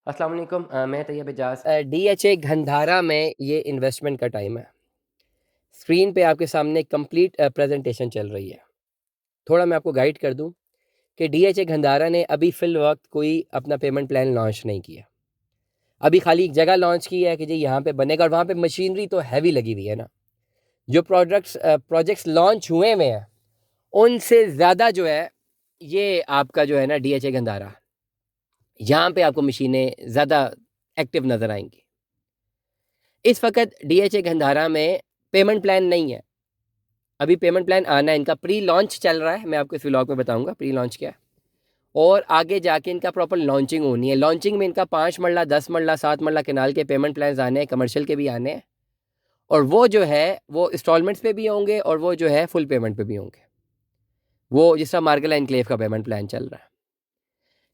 अस्सलाम वालेकुम मैं तैयब एजाज। DHA घंधारा में ये इन्वेस्टमेंट का टाइम है। स्क्रीन पे आपके सामने कंप्लीट प्रेजेंटेशन चल रही है। थोड़ा मैं आपको गाइड कर दूं कि DHA घंधारा ने अभी फिल वक्त कोई अपना पेमेंट प्लान लॉन्च नहीं किया। अभी खाली एक जगह लॉन्च की है कि जी यहाँ पे बनेगा, और वहाँ पे मशीनरी तो हैवी लगी हुई है ना। जो प्रोजेक्ट्स लॉन्च हुए हुए हैं उनसे ज़्यादा जो है ये आपका जो है ना DHA घंधारा, यहाँ पे आपको मशीनें ज़्यादा एक्टिव नज़र आएंगी। इस वक्त DHA घंधारा में पेमेंट प्लान नहीं है। अभी पेमेंट प्लान आना है, इनका प्री लॉन्च चल रहा है। मैं आपको इस व्लॉग में बताऊंगा प्री लॉन्च क्या है, और आगे जाके इनका प्रॉपर लॉन्चिंग होनी है। लॉन्चिंग में इनका 5 मरला 10 मरला 7 मरला केनाल के पेमेंट प्लान आने हैं, कमर्शियल के भी आने हैं, और वो जो है वो इंस्टॉलमेंट्स पे भी होंगे और वो जो है फुल पेमेंट पे भी होंगे। वो जिस तरह मार्गला इनक्लेव का पेमेंट प्लान चल रहा है।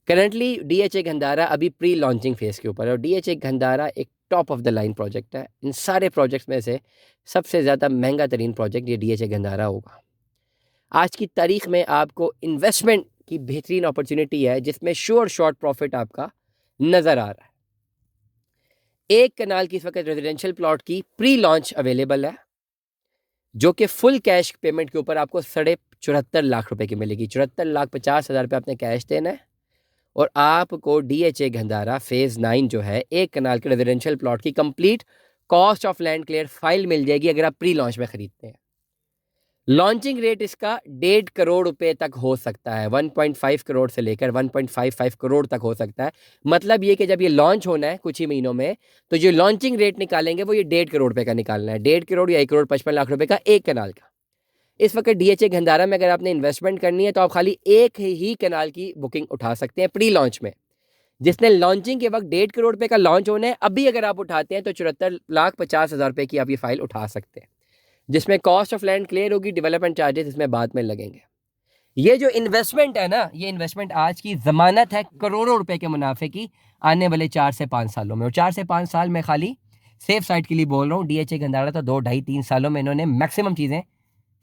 करंटली DHA घंधारा अभी प्री लॉन्चिंग फेज़ के ऊपर है, और DHA घंधारा एक top of the line project है। इन सारे प्रोजेक्ट्स में से सबसे ज़्यादा महंगा तरीन प्रोजेक्ट ये DHA घंधारा होगा। आज की तारीख में आपको इन्वेस्टमेंट की बेहतरीन अपॉर्चुनिटी है जिसमें श्योर शॉर्ट प्रॉफिट आपका नज़र आ रहा है। एक कनाल की इस वक्त रेजिडेंशियल प्लॉट की प्री लॉन्च अवेलेबल है, जो कि फुल कैश पेमेंट के ऊपर आपको 74.5 लाख रुपए की मिलेगी। 74,50,000 रुपये आपने कैश देना है, और आपको DHA घंधारा फेज़ 9 जो है एक कनाल के रेजिडेंशियल प्लॉट की complete cost of land clear file मिल जाएगी अगर आप प्री लॉन्च में खरीदते हैं। लॉन्चिंग रेट इसका 1.5 करोड़ रुपए तक हो सकता है। 1.5 करोड़ से लेकर 1.55 करोड़ तक हो सकता है। मतलब ये कि जब ये लॉन्च होना है कुछ ही महीनों में, तो जो लॉन्चिंग रेट निकालेंगे वो ये 1.5 करोड़ रुपए का निकालना है। 1.5 करोड़ या 1,55,00,000 रुपए का एक कनाल का। इस वक्त DHA घंधारा में अगर आपने इन्वेस्टमेंट करनी है तो आप खाली एक ही कनाल की बुकिंग उठा सकते हैं प्री लॉन्च में, जिसने लॉन्चिंग के वक्त 1.5 करोड़ रुपए का लॉन्च होना है। अभी अगर आप उठाते हैं तो 74,50,000 रुपए की आप ये फाइल उठा सकते हैं, जिसमें कॉस्ट ऑफ लैंड क्लियर होगी, डेवलपमेंट चार्जेस इसमें बाद में लगेंगे। ये जो इन्वेस्टमेंट है ना, ये इन्वेस्टमेंट आज की जमानत है करोड़ों रुपए के मुनाफे की आने वाले 4 से 5 सालों में। और 4 से 5 साल में खाली सेफ साइड के लिए बोल रहा हूँ, DHA घंधारा तो 2 ढाई 3 सालों में इन्होंने मैक्सिमम चीज़ें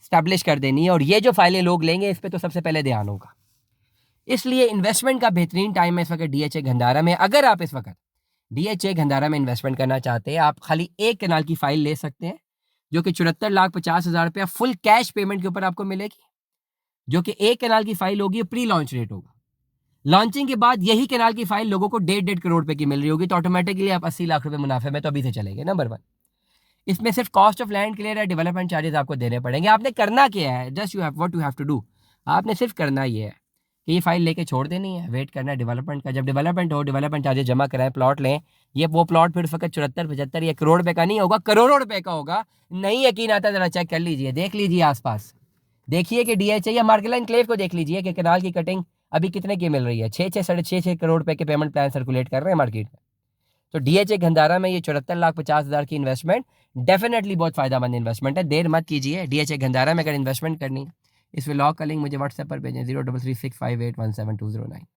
स्टैब्लिश कर देनी है, और ये जो फाइलें लोग लेंगे इस पर तो सबसे पहले ध्यान होगा। इसलिए इन्वेस्टमेंट का बेहतरीन टाइम है इस वक्त DHA घंधारा में। अगर आप इस वक्त DHA घंधारा में इन्वेस्टमेंट करना चाहते हैं, आप खाली एक कनाल की फाइल ले सकते हैं, जो कि 74,50,000 रुपया फुल कैश पेमेंट के ऊपर आपको मिलेगी, जो कि एक कनाल की फाइल होगी, प्री लॉन्च रेट होगा। लॉन्चिंग के बाद यही कनाल की फाइल लोगों को 1.5 करोड़ रुपए की मिल रही होगी, तो ऑटोमेटिकली आप 80 लाख रुपए मुनाफे में तो अभी से चलेंगे। नंबर 1, इसमें सिर्फ कॉस्ट ऑफ लैंड क्लियर है, डेवलपमेंट चार्जेस आपको देने पड़ेंगे। आपने करना क्या है, just you have what you have to do, आपने सिर्फ करना ये है कि ये फाइल लेके छोड़ देनी है, वेट करना है डेवलपमेंट का। जब डेवलपमेंट हो, डेवलपमेंट चार्जेस जमा कराएं, प्लॉट लें। ये वो प्लॉट फिर फकत 74 75 या करोड़ रुपए का नहीं होगा, करोड़ों रुपए का होगा। नहीं यकीन आता जरा चेक कर लीजिए, देख लीजिए आसपास, देखिए कि DHA या मार्केला एनक्लेव को देख लीजिए कि कनाल की कटिंग अभी कितने की मिल रही है। 6-6 साढ़े 6 करोड़ रुपए के पेमेंट प्लान सर्कुलेट कर रहे हैं मार्केट में। तो DHA घंधारा में ये 74,50,000 की इन्वेस्टमेंट डेफिनेटली बहुत फायदामंद इन्वेस्टमेंट है। देर मत कीजिए, DHA घंधारा में अगर इन्वेस्टमेंट करनी है, इस व्लॉग का लिंक मुझे व्हाट्सएप पर भेजें 033658172009।